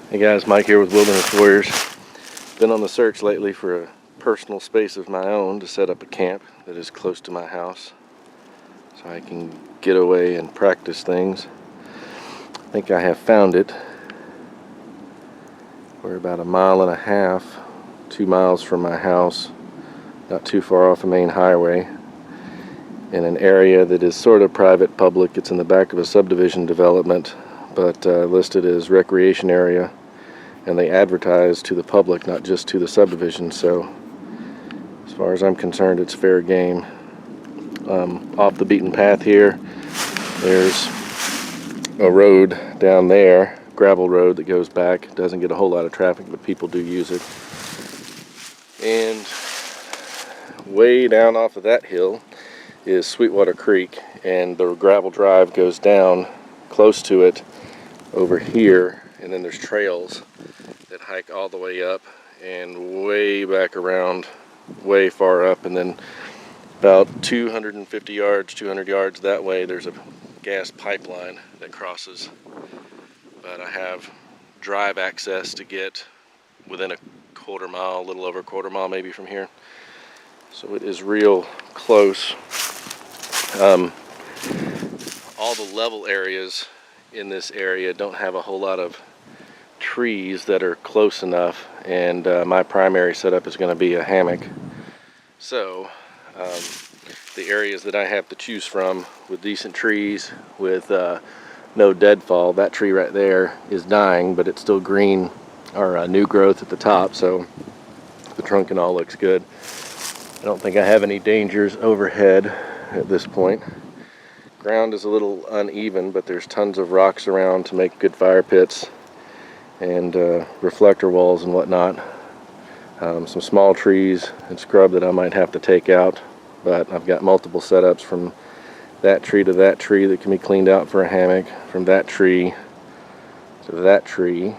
Hey guys, Mike here with Wilderness Warriors. Been on the search lately for a personal space of my own to set up a camp that is close to my house so I can get away and practice things. I think I have found it. We're about 1.5 miles, 2 miles from my house, not too far off the main highway, in an area that is sort of private public. It's in the back of a subdivision development, but listed as recreation area, and they advertise to the public, not just to the subdivision. So as far as I'm concerned, it's fair game. Off the beaten path here, there's a road down there, gravel road that goes back. Doesn't get a whole lot of traffic, but people do use it. And way down off of that hill is Sweetwater Creek, and the gravel drive goes down close to it over here, and then there's trails that hike all the way up and way back around, way far up, and then about 250 yards, 200 yards that way, there's a gas pipeline that crosses. But I have drive access to get within a quarter mile, a little over a quarter mile maybe from here. So it is real close. All the level areas in this area don't have a whole lot of trees that are close enough, and my primary setup is going to be a hammock. So the areas that I have to choose from with decent trees, with no deadfall, that tree right there is dying, but it's still green, or new growth at the top, so the trunk and all looks good. I don't think I have any dangers overhead at this point. Ground is a little uneven, but there's tons of rocks around to make good fire pits and reflector walls and whatnot. Some small trees and scrub that I might have to take out, but I've got multiple setups from that tree to that tree that can be cleaned out for a hammock, from that tree to that tree,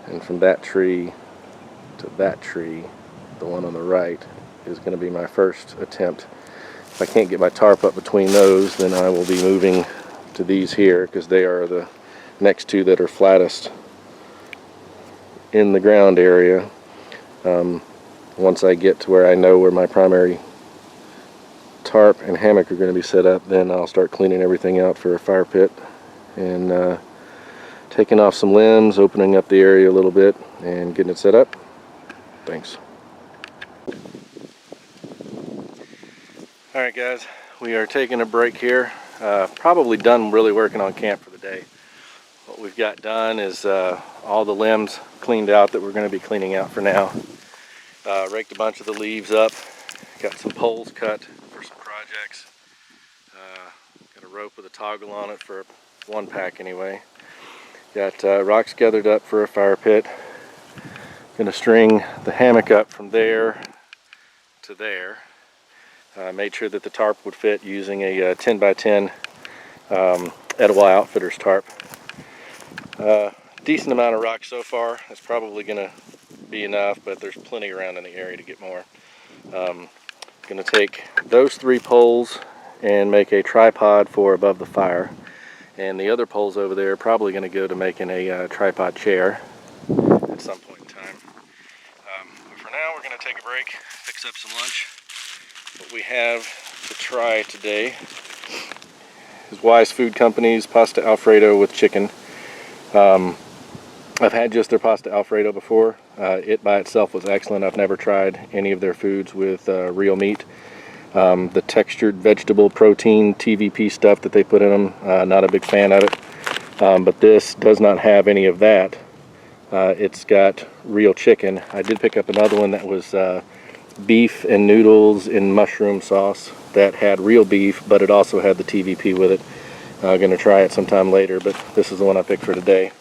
and from that tree to that tree. The one on the right is going to be my first attempt. If I can't get my tarp up between those, then I will be moving to these here, because they are the next two that are flattest in the ground area. Once I get to where I know where my primary tarp and hammock are going to be set up, then I'll start cleaning everything out for a fire pit and taking off some limbs, opening up the area a little bit, and getting it set up. Thanks. Alright guys, we are taking a break here. Probably done really working on camp for the day. What we've got done is all the limbs cleaned out that we're going to be cleaning out for now. Raked a bunch of the leaves up, got some poles cut for some projects. Got a rope with a toggle on it for one pack anyway. Got rocks gathered up for a fire pit. Gonna string the hammock up from there to there. Made sure that the tarp would fit using a 10 by 10 Etowah Outfitters tarp. Decent amount of rock so far. That's probably going to be enough, but there's plenty around in the area to get more. Going to take those 3 poles and make a tripod for above the fire. And the other poles over there are probably going to go to making a tripod chair at some point in time. But for now, we're going to take a break, fix up some lunch. What we have to try today is Wise Food Company's pasta Alfredo with chicken. I've had just their pasta Alfredo before. It by itself was excellent. I've never tried any of their foods with real meat. The textured vegetable protein TVP stuff that they put in them, not a big fan of it. But this does not have any of that. It's got real chicken. I did pick up another one that was beef and noodles in mushroom sauce that had real beef, but it also had the TVP with it. I'm going to try it sometime later, but this is the one I picked for today.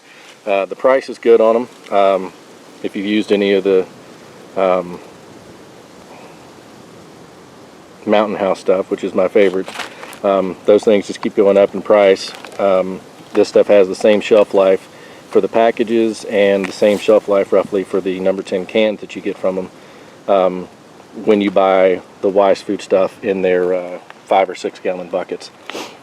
The price is good on them. If you've used any of the Mountain House stuff, which is my favorite, those things just keep going up in price. This stuff has the same shelf life for the packages and the same shelf life roughly for the number 10 cans that you get from them when you buy the Wise Food stuff in their 5 or 6 gallon buckets.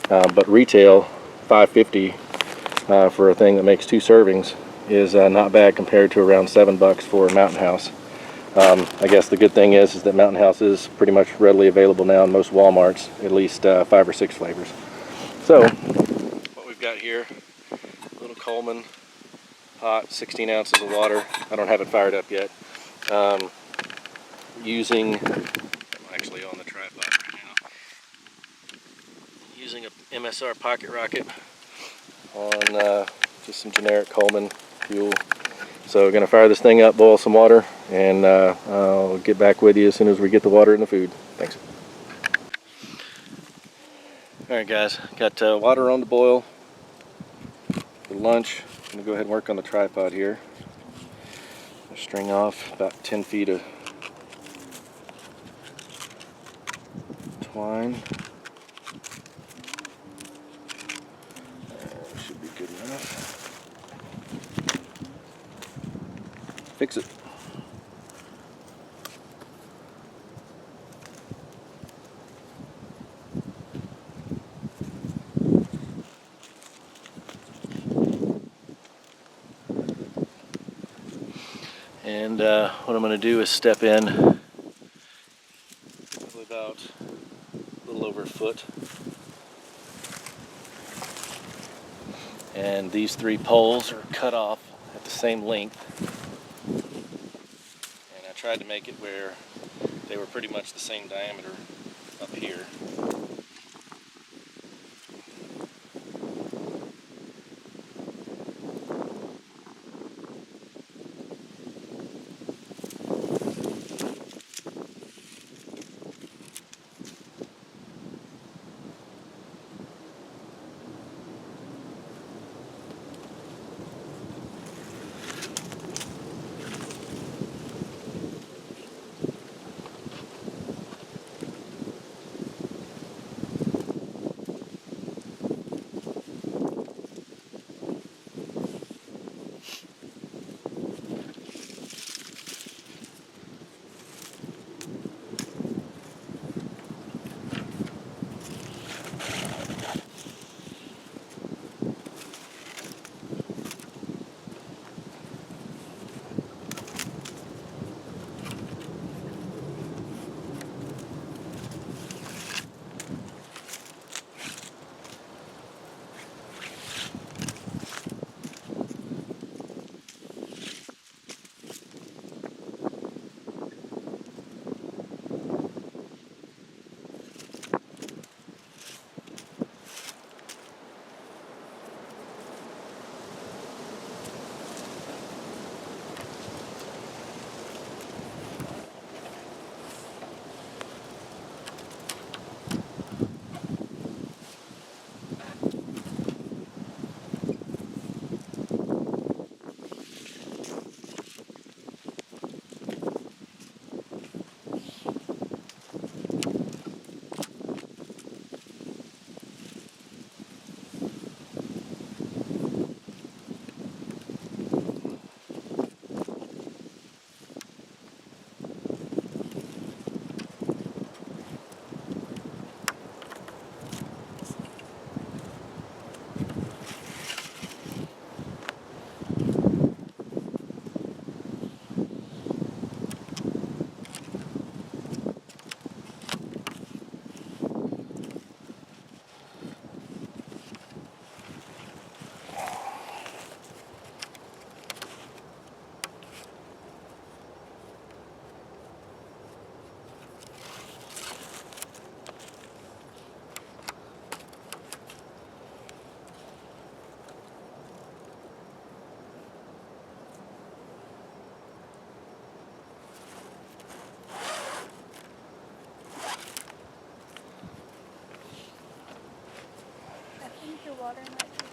But retail $5.50 for a thing that makes 2 servings is not bad compared to around $7 for Mountain House. I guess the good thing is that Mountain House is pretty much readily available now in most Walmarts, at least 5 or 6 flavors. So what we've got here, a little Coleman pot, 16 ounces of water. I don't have it fired up yet. I'm actually on the tripod right now. Using a MSR pocket rocket on just some generic Coleman fuel. So we're going to fire this thing up, boil some water, and I'll get back with you as soon as we get the water in the food. Thanks. Alright guys, got water on to boil for lunch. I'm going to go ahead and work on the tripod here. String off about 10 feet of twine. Should be good enough. Fix it. And what I'm going to do is step in probably about a little over a foot. And these 3 poles are cut off at the same length. And I tried to make it where they were pretty much the same diameter up here. Water might be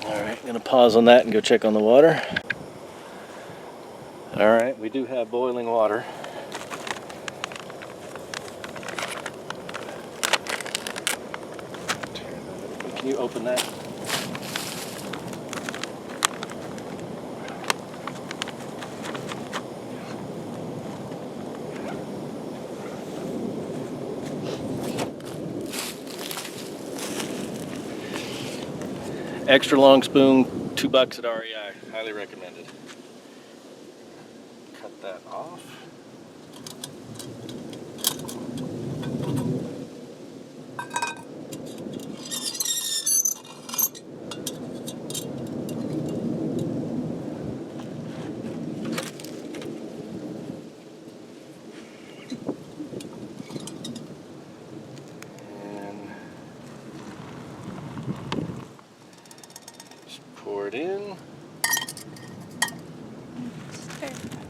boiling. Alright, gonna pause on that and go check on the water. Alright, we do have boiling water. Can you open that? Extra long spoon, $2 at REI. Highly recommended. Cut that off. Pour it in.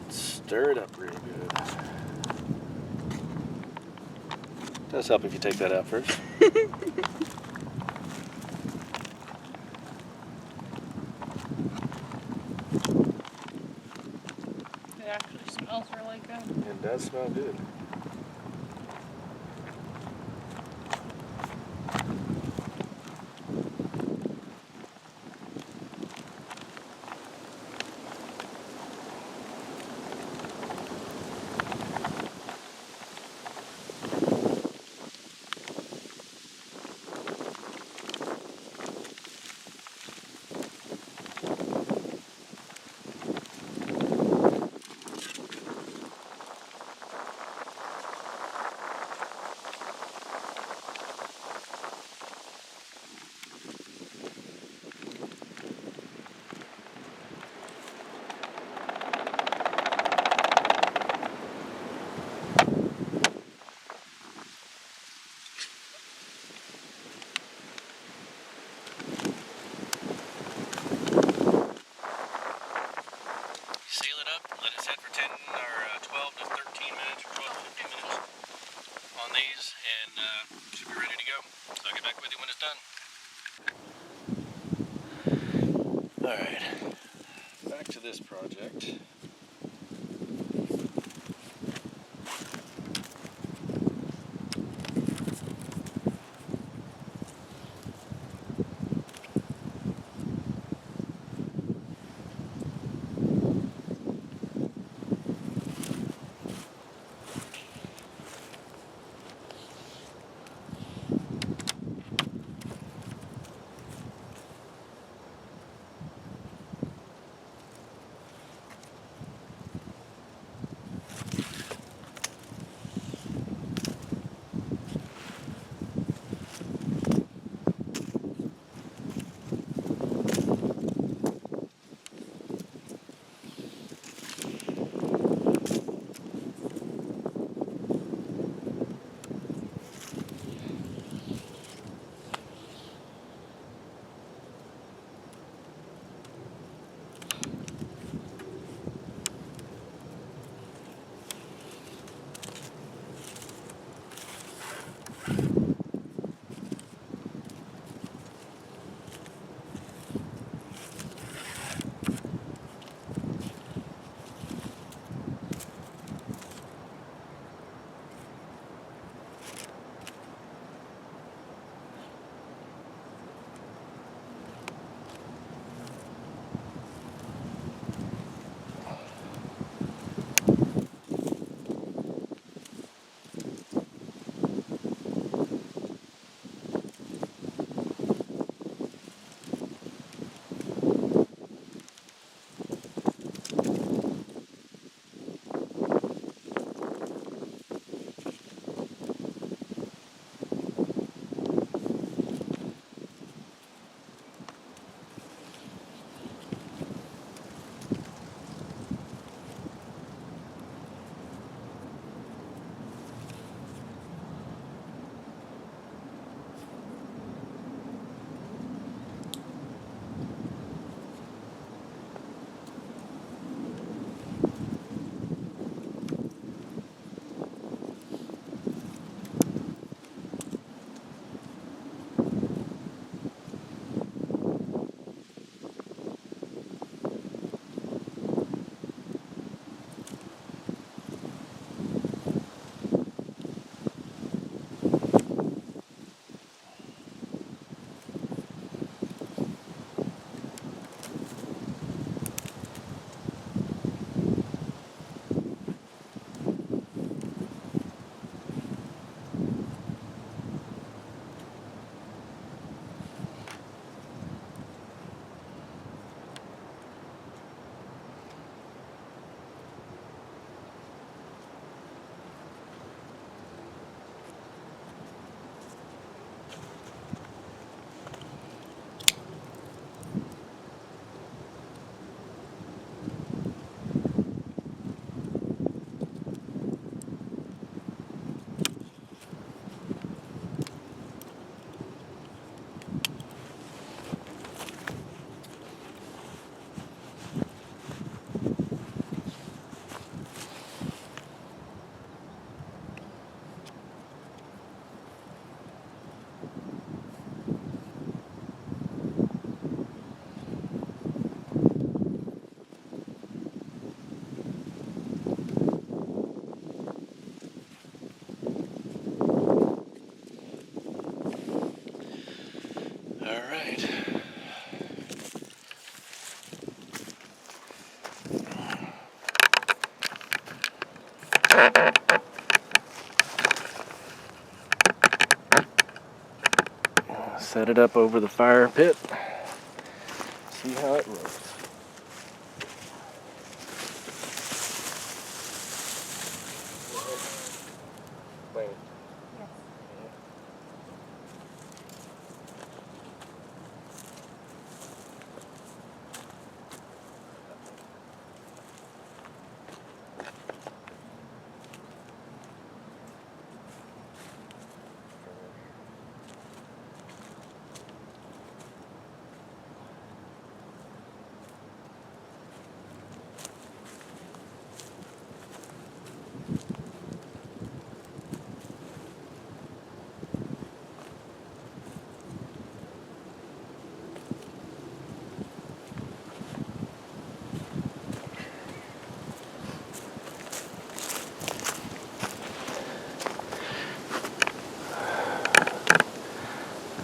Stir it up really good. Does help if you take that out first. It actually smells really good. It does smell good. Seal it up, let it set for 10 or 12 to 13 minutes or 12 to 15 minutes on these, and should be ready to go. So I'll get back with you when it's done. Alright, back to this project. Set it up over the fire pit. See how it looks.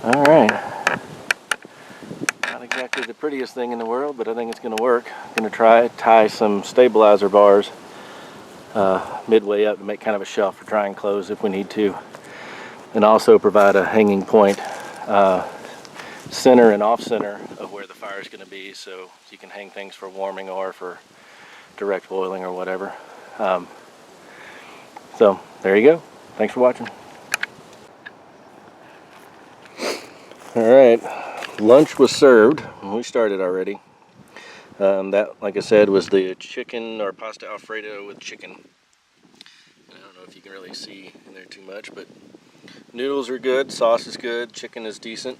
All right. Not exactly the prettiest thing in the world, but I think it's going to work. I'm going to tie some stabilizer bars midway up to make kind of a shelf for try and close if we need to, and also provide a hanging point center and off center of where the fire is going to be, so you can hang things for warming or for direct boiling or whatever. So there you go. Thanks for watching. All right, lunch was served. We started already. That, like I said, was the chicken or pasta Alfredo with chicken. I don't know if you can really see in there too much, but noodles are good, sauce is good, chicken is decent.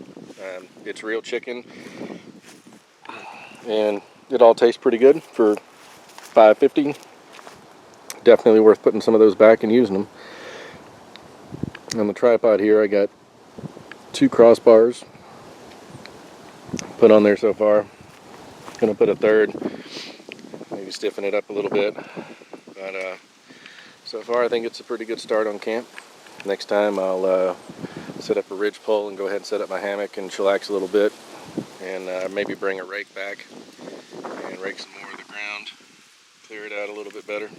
It's real chicken, and it all tastes pretty good for $5.50. Definitely worth putting some of those back and using them. On the tripod here, I got 2 crossbars put on there so far. Gonna put a third, maybe stiffen it up a little bit, but so far I think it's a pretty good start on camp. Next time I'll set up a ridge pole and go ahead and set up my hammock and chillax a little bit, and maybe bring a rake back and rake some more of the ground, clear it out a little bit better.